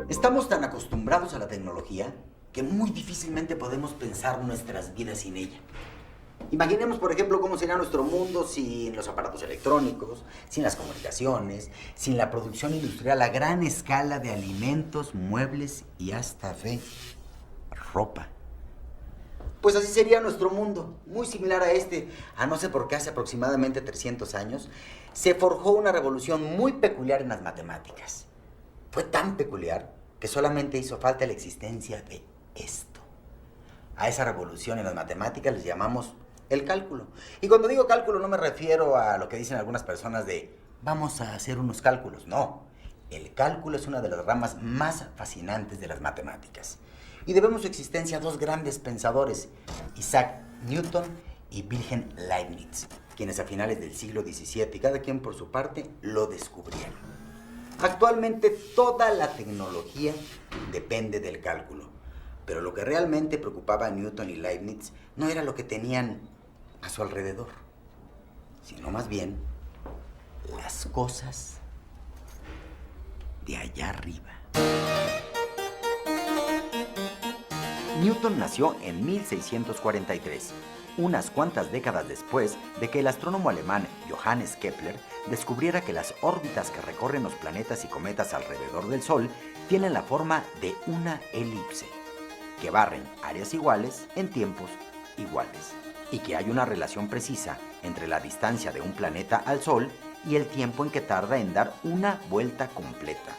Estamos tan acostumbrados a la tecnología que muy difícilmente podemos pensar nuestras vidas sin ella. Imaginemos, por ejemplo, cómo sería nuestro mundo sin los aparatos electrónicos, sin las comunicaciones, sin la producción industrial a gran escala de alimentos, muebles y hasta de ropa. Pues así sería nuestro mundo, muy similar a este, a no ser porque hace aproximadamente 300 años se forjó una revolución muy peculiar en las matemáticas. Fue tan peculiar que solamente hizo falta la existencia de esto. A esa revolución en las matemáticas les llamamos el cálculo. Y cuando digo cálculo no me refiero a lo que dicen algunas personas de vamos a hacer unos cálculos. No, el cálculo es una de las ramas más fascinantes de las matemáticas. Y debemos su existencia a dos grandes pensadores, Isaac Newton y Wilhelm Leibniz, quienes a finales del siglo XVII, y cada quien por su parte, lo descubrieron. Actualmente toda la tecnología depende del cálculo, pero lo que realmente preocupaba a Newton y Leibniz no era lo que tenían a su alrededor, sino más bien las cosas de allá arriba. Newton nació en 1643, unas cuantas décadas después de que el astrónomo alemán Johannes Kepler descubriera que las órbitas que recorren los planetas y cometas alrededor del Sol tienen la forma de una elipse, que barren áreas iguales en tiempos iguales, y que hay una relación precisa entre la distancia de un planeta al Sol y el tiempo en que tarda en dar una vuelta completa.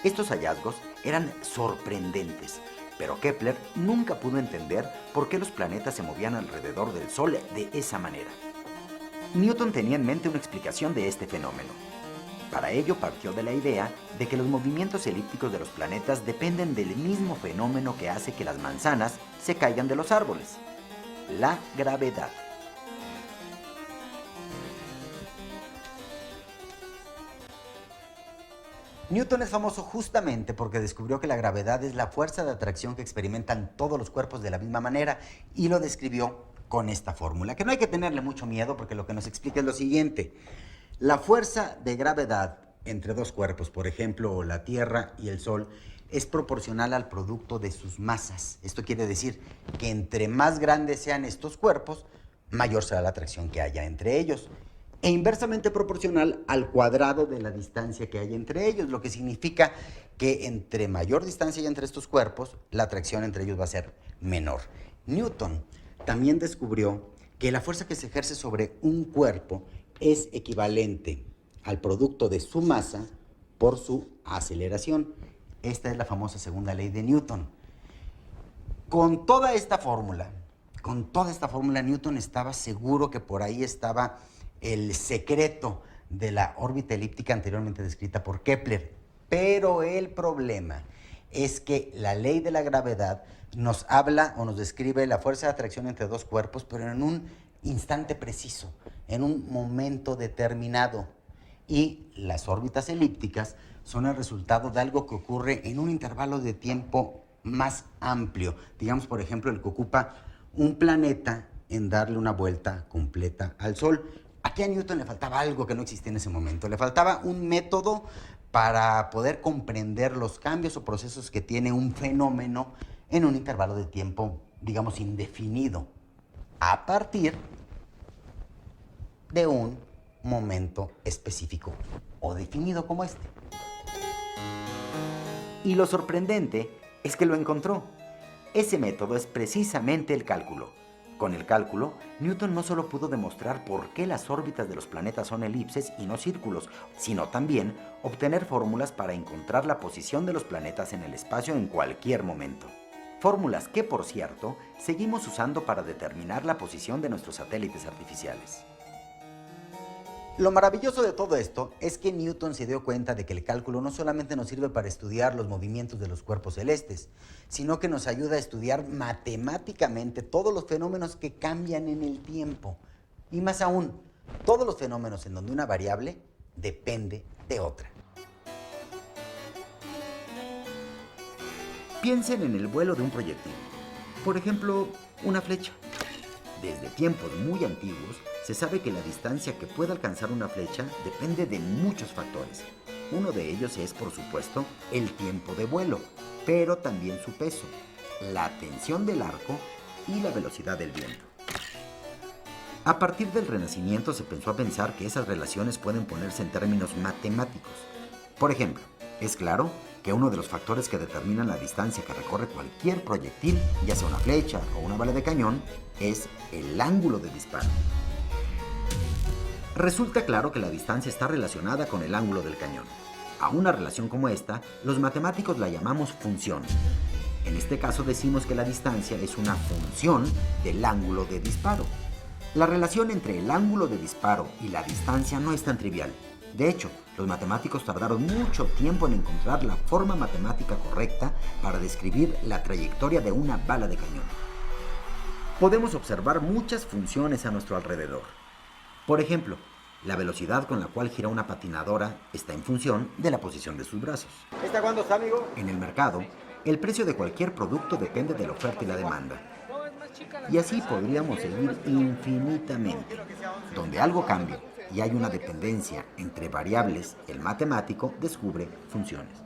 Estos hallazgos eran sorprendentes, pero Kepler nunca pudo entender por qué los planetas se movían alrededor del Sol de esa manera. Newton tenía en mente una explicación de este fenómeno. Para ello partió de la idea de que los movimientos elípticos de los planetas dependen del mismo fenómeno que hace que las manzanas se caigan de los árboles: la gravedad. Newton es famoso justamente porque descubrió que la gravedad es la fuerza de atracción que experimentan todos los cuerpos de la misma manera, y lo describió con esta fórmula, que no hay que tenerle mucho miedo porque lo que nos explica es lo siguiente. La fuerza de gravedad entre dos cuerpos, por ejemplo, la Tierra y el Sol, es proporcional al producto de sus masas. Esto quiere decir que entre más grandes sean estos cuerpos, mayor será la atracción que haya entre ellos, e inversamente proporcional al cuadrado de la distancia que hay entre ellos, lo que significa que entre mayor distancia hay entre estos cuerpos, la atracción entre ellos va a ser menor. Newton también descubrió que la fuerza que se ejerce sobre un cuerpo es equivalente al producto de su masa por su aceleración. Esta es la famosa segunda ley de Newton. Con toda esta fórmula, Newton estaba seguro que por ahí estaba el secreto de la órbita elíptica anteriormente descrita por Kepler. Pero el problema es que la ley de la gravedad nos habla o nos describe la fuerza de atracción entre dos cuerpos, pero en un instante preciso, en un momento determinado. Y las órbitas elípticas son el resultado de algo que ocurre en un intervalo de tiempo más amplio. Digamos, por ejemplo, el que ocupa un planeta en darle una vuelta completa al Sol. Aquí a Newton le faltaba algo que no existía en ese momento. Le faltaba un método para poder comprender los cambios o procesos que tiene un fenómeno en un intervalo de tiempo, digamos, indefinido, a partir de un momento específico o definido como este. Y lo sorprendente es que lo encontró. Ese método es precisamente el cálculo. Con el cálculo, Newton no solo pudo demostrar por qué las órbitas de los planetas son elipses y no círculos, sino también obtener fórmulas para encontrar la posición de los planetas en el espacio en cualquier momento. Fórmulas que, por cierto, seguimos usando para determinar la posición de nuestros satélites artificiales. Lo maravilloso de todo esto es que Newton se dio cuenta de que el cálculo no solamente nos sirve para estudiar los movimientos de los cuerpos celestes, sino que nos ayuda a estudiar matemáticamente todos los fenómenos que cambian en el tiempo. Y más aún, todos los fenómenos en donde una variable depende de otra. Piensen en el vuelo de un proyectil. Por ejemplo, una flecha. Desde tiempos muy antiguos, se sabe que la distancia que puede alcanzar una flecha depende de muchos factores. Uno de ellos es, por supuesto, el tiempo de vuelo, pero también su peso, la tensión del arco y la velocidad del viento. A partir del Renacimiento se pensó a pensar que esas relaciones pueden ponerse en términos matemáticos. Por ejemplo, es claro que uno de los factores que determinan la distancia que recorre cualquier proyectil, ya sea una flecha o una bala de cañón, es el ángulo de disparo. Resulta claro que la distancia está relacionada con el ángulo del cañón. A una relación como esta, los matemáticos la llamamos función. En este caso decimos que la distancia es una función del ángulo de disparo. La relación entre el ángulo de disparo y la distancia no es tan trivial. De hecho, los matemáticos tardaron mucho tiempo en encontrar la forma matemática correcta para describir la trayectoria de una bala de cañón. Podemos observar muchas funciones a nuestro alrededor. Por ejemplo, la velocidad con la cual gira una patinadora está en función de la posición de sus brazos. ¿Esta cuándo está, amigo? En el mercado, el precio de cualquier producto depende de la oferta y la demanda. Y así podríamos seguir infinitamente. Donde algo cambia y hay una dependencia entre variables, el matemático descubre funciones.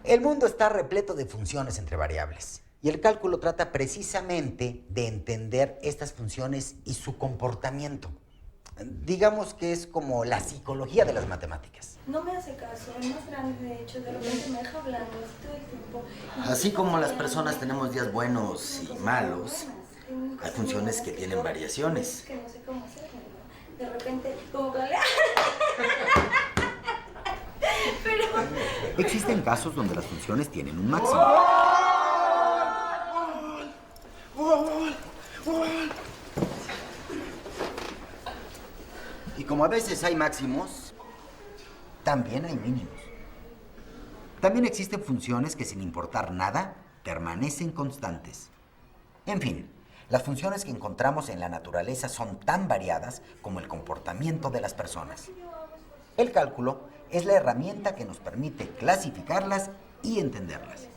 El mundo está repleto de funciones entre variables. Y el cálculo trata precisamente de entender estas funciones y su comportamiento. Digamos que es como la psicología de las matemáticas. No me hace caso, es más grande, de hecho, de repente me deja hablando todo el tiempo. Así como las personas tenemos días buenos y malos, hay funciones que tienen variaciones. Que no sé cómo hacerlo, ¿no? De repente, como que... Pero... Existen casos donde las funciones tienen un máximo. Y como a veces hay máximos, también hay mínimos. También existen funciones que sin importar nada, permanecen constantes. En fin, las funciones que encontramos en la naturaleza son tan variadas como el comportamiento de las personas. El cálculo es la herramienta que nos permite clasificarlas y entenderlas.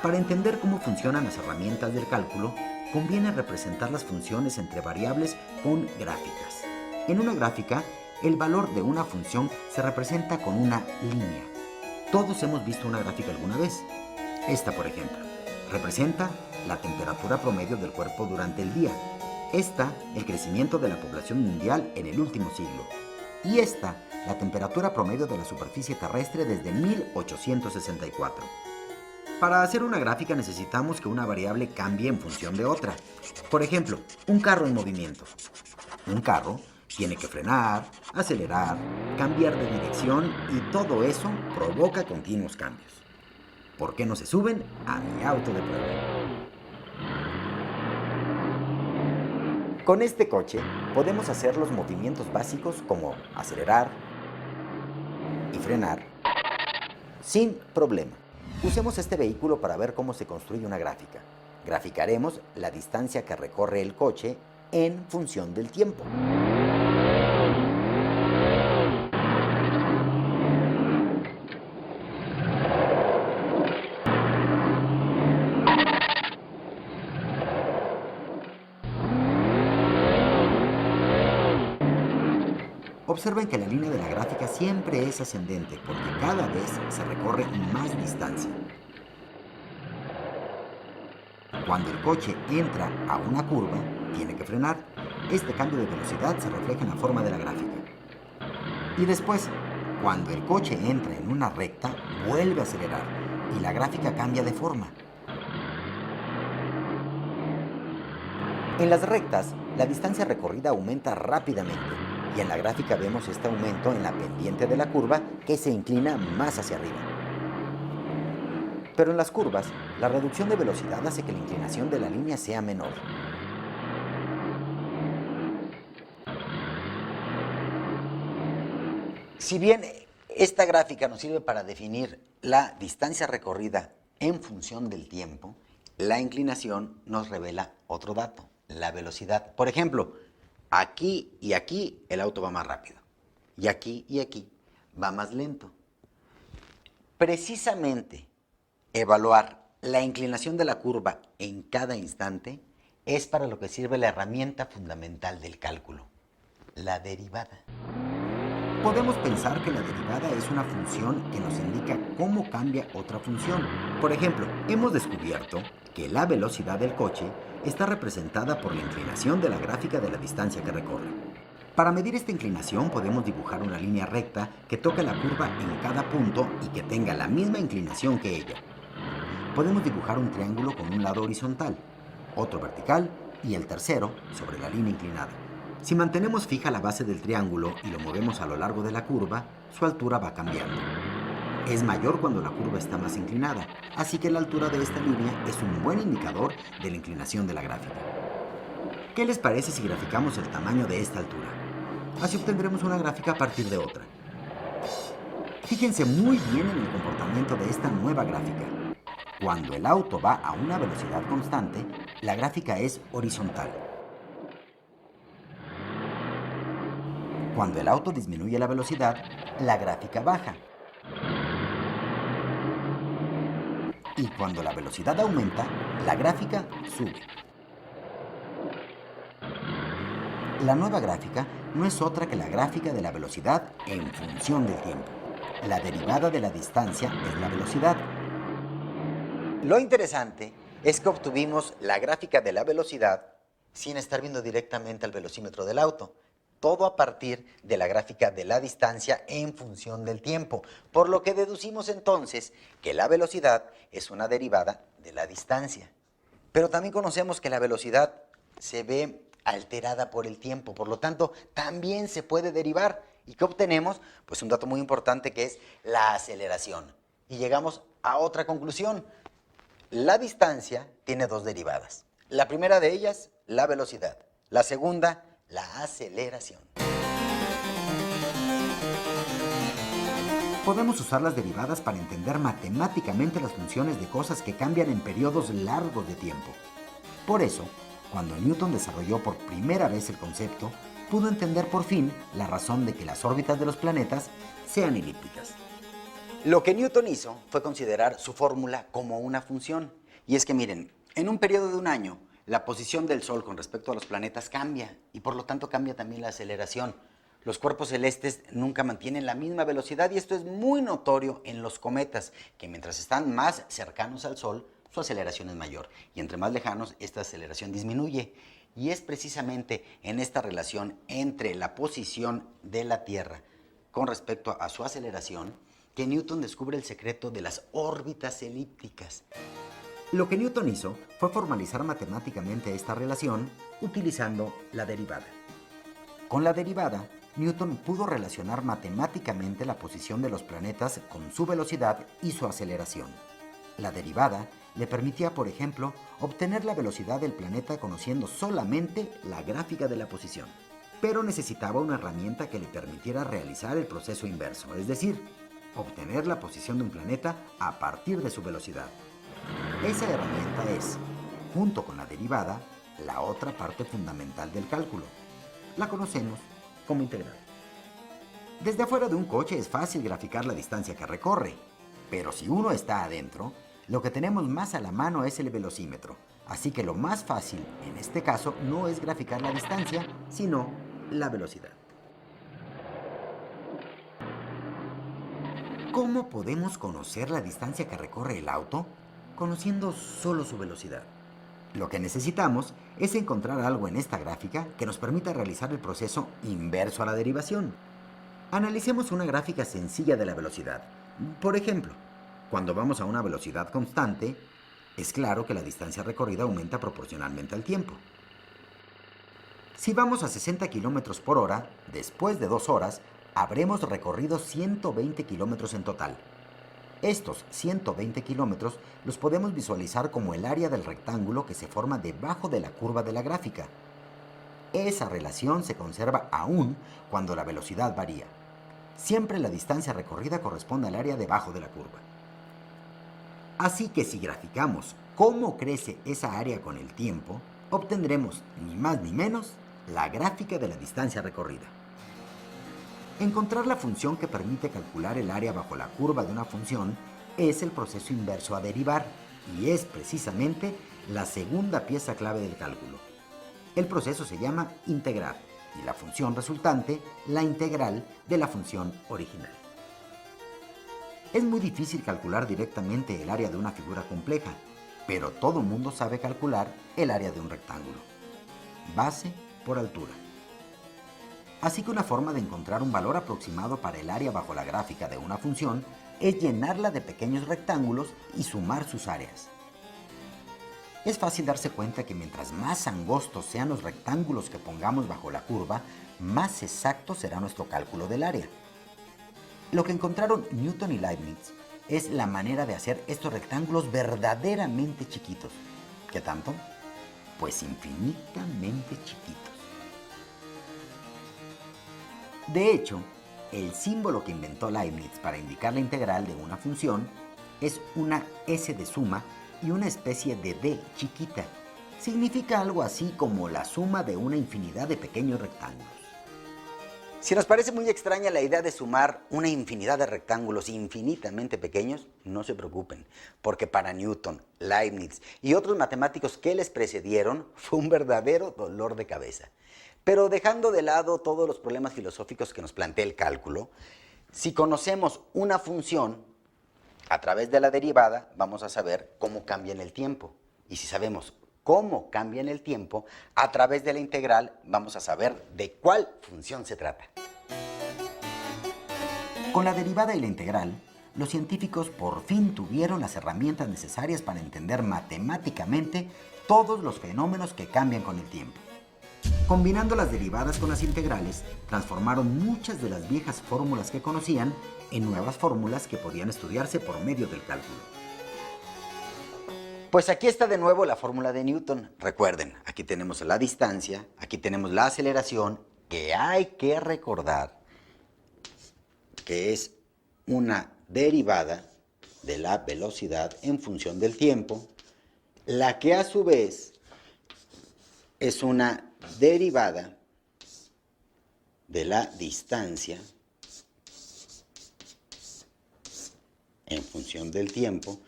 Para entender cómo funcionan las herramientas del cálculo, conviene representar las funciones entre variables con gráficas. En una gráfica, el valor de una función se representa con una línea. Todos hemos visto una gráfica alguna vez. Esta, por ejemplo, representa la temperatura promedio del cuerpo durante el día. Esta, el crecimiento de la población mundial en el último siglo. Y esta, la temperatura promedio de la superficie terrestre desde 1864. Para hacer una gráfica necesitamos que una variable cambie en función de otra. Por ejemplo, un carro en movimiento. Un carro tiene que frenar, acelerar, cambiar de dirección y todo eso provoca continuos cambios. ¿Por qué no se suben a mi auto de prueba? Con este coche podemos hacer los movimientos básicos como acelerar y frenar sin problema. Usemos este vehículo para ver cómo se construye una gráfica. Graficaremos la distancia que recorre el coche en función del tiempo. Observen que la línea de la gráfica siempre es ascendente porque cada vez se recorre más distancia. Cuando el coche entra a una curva, tiene que frenar. Este cambio de velocidad se refleja en la forma de la gráfica. Y después, cuando el coche entra en una recta, vuelve a acelerar y la gráfica cambia de forma. En las rectas, la distancia recorrida aumenta rápidamente. Y en la gráfica vemos este aumento en la pendiente de la curva que se inclina más hacia arriba. Pero en las curvas, la reducción de velocidad hace que la inclinación de la línea sea menor. Si bien esta gráfica nos sirve para definir la distancia recorrida en función del tiempo, la inclinación nos revela otro dato, la velocidad. Por ejemplo, aquí y aquí el auto va más rápido, y aquí va más lento. Precisamente evaluar la inclinación de la curva en cada instante es para lo que sirve la herramienta fundamental del cálculo, la derivada. Podemos pensar que la derivada es una función que nos indica cómo cambia otra función. Por ejemplo, hemos descubierto que la velocidad del coche está representada por la inclinación de la gráfica de la distancia que recorre. Para medir esta inclinación podemos dibujar una línea recta que toque la curva en cada punto y que tenga la misma inclinación que ella. Podemos dibujar un triángulo con un lado horizontal, otro vertical y el tercero sobre la línea inclinada. Si mantenemos fija la base del triángulo y lo movemos a lo largo de la curva, su altura va cambiando. Es mayor cuando la curva está más inclinada, así que la altura de esta línea es un buen indicador de la inclinación de la gráfica. ¿Qué les parece si graficamos el tamaño de esta altura? Así obtendremos una gráfica a partir de otra. Fíjense muy bien en el comportamiento de esta nueva gráfica. Cuando el auto va a una velocidad constante, la gráfica es horizontal. Cuando el auto disminuye la velocidad, la gráfica baja. Y cuando la velocidad aumenta, la gráfica sube. La nueva gráfica no es otra que la gráfica de la velocidad en función del tiempo. La derivada de la distancia es la velocidad. Lo interesante es que obtuvimos la gráfica de la velocidad sin estar viendo directamente al velocímetro del auto. Todo a partir de la gráfica de la distancia en función del tiempo, por lo que deducimos entonces que la velocidad es una derivada de la distancia. Pero también conocemos que la velocidad se ve alterada por el tiempo, por lo tanto también se puede derivar. ¿Y qué obtenemos? Pues un dato muy importante que es la aceleración. Y llegamos a otra conclusión. La distancia tiene dos derivadas. La primera de ellas, la velocidad. La segunda, la aceleración. Podemos usar las derivadas para entender matemáticamente las funciones de cosas que cambian en periodos largos de tiempo. Por eso, cuando Newton desarrolló por primera vez el concepto, pudo entender por fin la razón de que las órbitas de los planetas sean elípticas. Lo que Newton hizo fue considerar su fórmula como una función. Y es que miren, en un periodo de un año, la posición del Sol con respecto a los planetas cambia y por lo tanto cambia también la aceleración. Los cuerpos celestes nunca mantienen la misma velocidad y esto es muy notorio en los cometas, que mientras están más cercanos al Sol, su aceleración es mayor y entre más lejanos, esta aceleración disminuye. Y es precisamente en esta relación entre la posición de la Tierra con respecto a su aceleración que Newton descubre el secreto de las órbitas elípticas. Lo que Newton hizo fue formalizar matemáticamente esta relación utilizando la derivada. Con la derivada, Newton pudo relacionar matemáticamente la posición de los planetas con su velocidad y su aceleración. La derivada le permitía, por ejemplo, obtener la velocidad del planeta conociendo solamente la gráfica de la posición. Pero necesitaba una herramienta que le permitiera realizar el proceso inverso, es decir, obtener la posición de un planeta a partir de su velocidad. Esa herramienta es, junto con la derivada, la otra parte fundamental del cálculo. La conocemos como integral. Desde afuera de un coche es fácil graficar la distancia que recorre, pero si uno está adentro, lo que tenemos más a la mano es el velocímetro. Así que lo más fácil, en este caso, no es graficar la distancia, sino la velocidad. ¿Cómo podemos conocer la distancia que recorre el auto? Conociendo solo su velocidad. Lo que necesitamos es encontrar algo en esta gráfica que nos permita realizar el proceso inverso a la derivación. Analicemos una gráfica sencilla de la velocidad. Por ejemplo, cuando vamos a una velocidad constante, es claro que la distancia recorrida aumenta proporcionalmente al tiempo. Si vamos a 60 km por hora, después de 2 horas, habremos recorrido 120 kilómetros en total. Estos 120 kilómetros los podemos visualizar como el área del rectángulo que se forma debajo de la curva de la gráfica. Esa relación se conserva aún cuando la velocidad varía. Siempre la distancia recorrida corresponde al área debajo de la curva. Así que si graficamos cómo crece esa área con el tiempo, obtendremos ni más ni menos la gráfica de la distancia recorrida. Encontrar la función que permite calcular el área bajo la curva de una función es el proceso inverso a derivar y es precisamente la segunda pieza clave del cálculo. El proceso se llama integrar y la función resultante la integral de la función original. Es muy difícil calcular directamente el área de una figura compleja, pero todo mundo sabe calcular el área de un rectángulo. Base por altura. Así que una forma de encontrar un valor aproximado para el área bajo la gráfica de una función es llenarla de pequeños rectángulos y sumar sus áreas. Es fácil darse cuenta que mientras más angostos sean los rectángulos que pongamos bajo la curva, más exacto será nuestro cálculo del área. Lo que encontraron Newton y Leibniz es la manera de hacer estos rectángulos verdaderamente chiquitos. ¿Qué tanto? Pues infinitamente chiquitos. De hecho, el símbolo que inventó Leibniz para indicar la integral de una función es una S de suma y una especie de D chiquita. Significa algo así como la suma de una infinidad de pequeños rectángulos. Si nos parece muy extraña la idea de sumar una infinidad de rectángulos infinitamente pequeños, no se preocupen, porque para Newton, Leibniz y otros matemáticos que les precedieron fue un verdadero dolor de cabeza. Pero dejando de lado todos los problemas filosóficos que nos plantea el cálculo, si conocemos una función, a través de la derivada vamos a saber cómo cambia en el tiempo. Y si sabemos cómo cambia en el tiempo, a través de la integral vamos a saber de cuál función se trata. Con la derivada y la integral, los científicos por fin tuvieron las herramientas necesarias para entender matemáticamente todos los fenómenos que cambian con el tiempo. Combinando las derivadas con las integrales, transformaron muchas de las viejas fórmulas que conocían en nuevas fórmulas que podían estudiarse por medio del cálculo. Pues aquí está de nuevo la fórmula de Newton. Recuerden, aquí tenemos la distancia, aquí tenemos la aceleración, que hay que recordar que es una derivada de la velocidad en función del tiempo, la que a su vez es una derivada de la distancia en función del tiempo.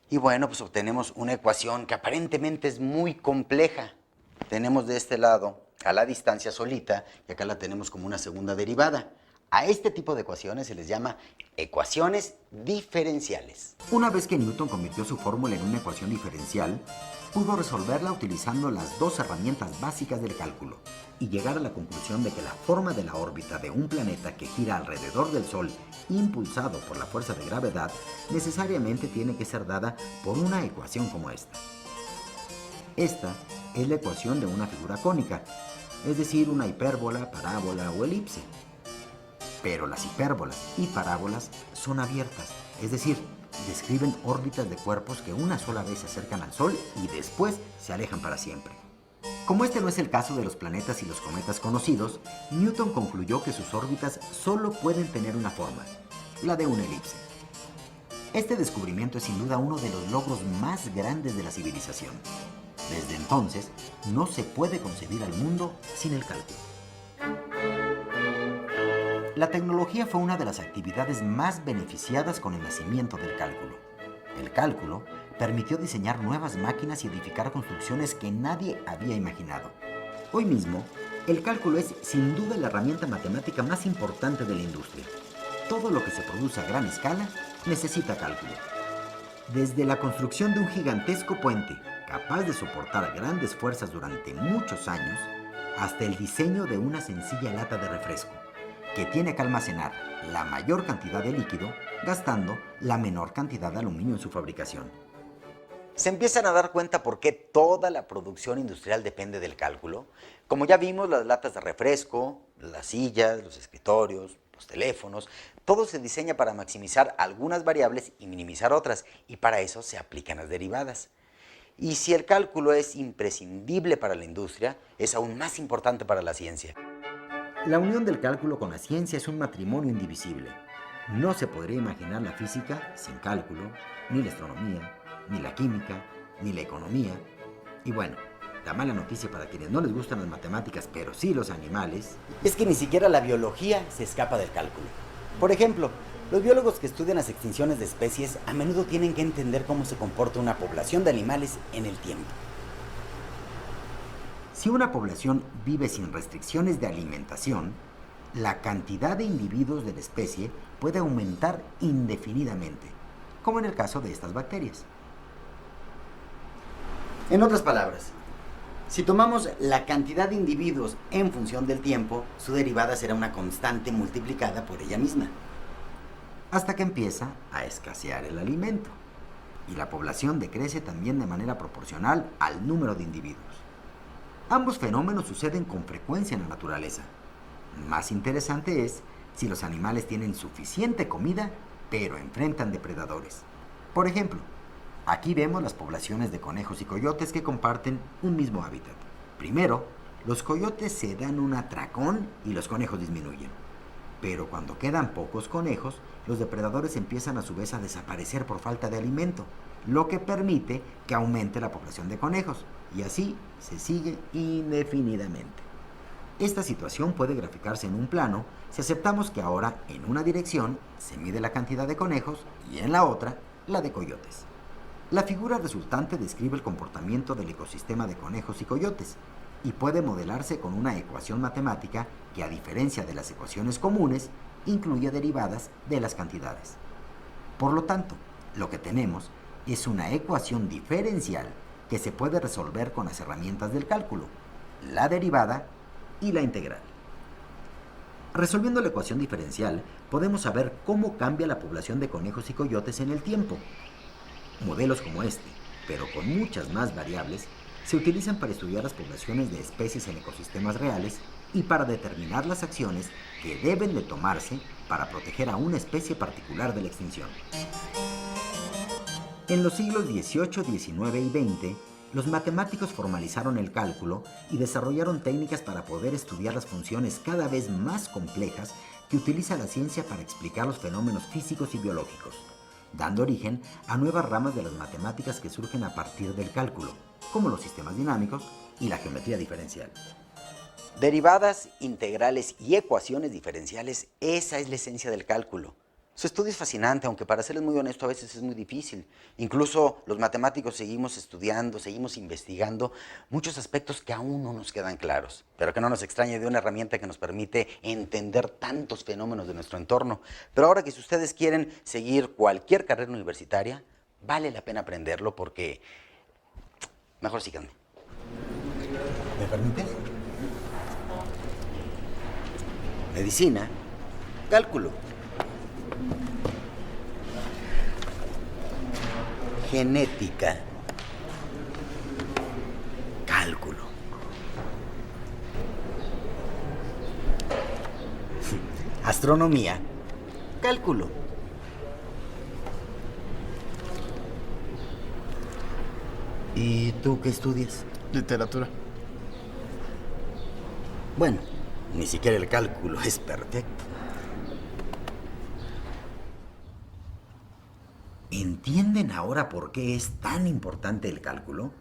Y bueno, pues obtenemos una ecuación que aparentemente es muy compleja. Tenemos de este lado a la distancia solita y acá la tenemos como una segunda derivada. A este tipo de ecuaciones se les llama ecuaciones diferenciales. Una vez que Newton convirtió su fórmula en una ecuación diferencial, pudo resolverla utilizando las dos herramientas básicas del cálculo y llegar a la conclusión de que la forma de la órbita de un planeta que gira alrededor del Sol, impulsado por la fuerza de gravedad, necesariamente tiene que ser dada por una ecuación como esta. Esta es la ecuación de una figura cónica, es decir, una hipérbola, parábola o elipse. Pero las hipérbolas y parábolas son abiertas, es decir, describen órbitas de cuerpos que una sola vez se acercan al Sol y después se alejan para siempre. Como este no es el caso de los planetas y los cometas conocidos, Newton concluyó que sus órbitas solo pueden tener una forma, la de una elipse. Este descubrimiento es sin duda uno de los logros más grandes de la civilización. Desde entonces, no se puede concebir al mundo sin el cálculo. La tecnología fue una de las actividades más beneficiadas con el nacimiento del cálculo. El cálculo permitió diseñar nuevas máquinas y edificar construcciones que nadie había imaginado. Hoy mismo, el cálculo es sin duda la herramienta matemática más importante de la industria. Todo lo que se produce a gran escala necesita cálculo. Desde la construcción de un gigantesco puente capaz de soportar grandes fuerzas durante muchos años, hasta el diseño de una sencilla lata de refresco, que tiene que almacenar la mayor cantidad de líquido gastando la menor cantidad de aluminio en su fabricación. ¿Se empiezan a dar cuenta por qué toda la producción industrial depende del cálculo? Como ya vimos, las latas de refresco, las sillas, los escritorios, los teléfonos, todo se diseña para maximizar algunas variables y minimizar otras, y para eso se aplican las derivadas. Y si el cálculo es imprescindible para la industria, es aún más importante para la ciencia. La unión del cálculo con la ciencia es un matrimonio indivisible. No se podría imaginar la física sin cálculo, ni la astronomía, ni la química, ni la economía. Y bueno, la mala noticia para quienes no les gustan las matemáticas, pero sí los animales, es que ni siquiera la biología se escapa del cálculo. Por ejemplo, los biólogos que estudian las extinciones de especies a menudo tienen que entender cómo se comporta una población de animales en el tiempo. Si una población vive sin restricciones de alimentación, la cantidad de individuos de la especie puede aumentar indefinidamente, como en el caso de estas bacterias. En otras palabras, si tomamos la cantidad de individuos en función del tiempo, su derivada será una constante multiplicada por ella misma, hasta que empieza a escasear el alimento, y la población decrece también de manera proporcional al número de individuos. Ambos fenómenos suceden con frecuencia en la naturaleza. Más interesante es si los animales tienen suficiente comida, pero enfrentan depredadores. Por ejemplo, aquí vemos las poblaciones de conejos y coyotes que comparten un mismo hábitat. Primero, los coyotes se dan un atracón y los conejos disminuyen. Pero cuando quedan pocos conejos, los depredadores empiezan a su vez a desaparecer por falta de alimento, lo que permite que aumente la población de conejos, y así se sigue indefinidamente. Esta situación puede graficarse en un plano si aceptamos que ahora en una dirección se mide la cantidad de conejos y en la otra la de coyotes. La figura resultante describe el comportamiento del ecosistema de conejos y coyotes y puede modelarse con una ecuación matemática que, a diferencia de las ecuaciones comunes, incluye derivadas de las cantidades. Por lo tanto, lo que tenemos es una ecuación diferencial que se puede resolver con las herramientas del cálculo, la derivada y la integral. Resolviendo la ecuación diferencial, podemos saber cómo cambia la población de conejos y coyotes en el tiempo. Modelos como este, pero con muchas más variables, se utilizan para estudiar las poblaciones de especies en ecosistemas reales y para determinar las acciones que deben de tomarse para proteger a una especie particular de la extinción. En los siglos XVIII, XIX y XX, los matemáticos formalizaron el cálculo y desarrollaron técnicas para poder estudiar las funciones cada vez más complejas que utiliza la ciencia para explicar los fenómenos físicos y biológicos, dando origen a nuevas ramas de las matemáticas que surgen a partir del cálculo, como los sistemas dinámicos y la geometría diferencial. Derivadas, integrales y ecuaciones diferenciales, esa es la esencia del cálculo. Su estudio es fascinante, aunque para serles muy honesto a veces es muy difícil. Incluso los matemáticos seguimos estudiando, seguimos investigando muchos aspectos que aún no nos quedan claros, pero que no nos extrañe de una herramienta que nos permite entender tantos fenómenos de nuestro entorno. Pero ahora que si ustedes quieren seguir cualquier carrera universitaria, vale la pena aprenderlo porque... Mejor síganme. ¿Me permites? Medicina, cálculo. Genética, cálculo. Astronomía, cálculo. ¿Y tú qué estudias? Literatura. Bueno, ni siquiera el cálculo es perfecto. ¿Entienden ahora por qué es tan importante el cálculo?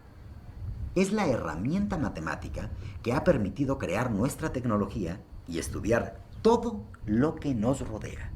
Es la herramienta matemática que ha permitido crear nuestra tecnología y estudiar todo lo que nos rodea.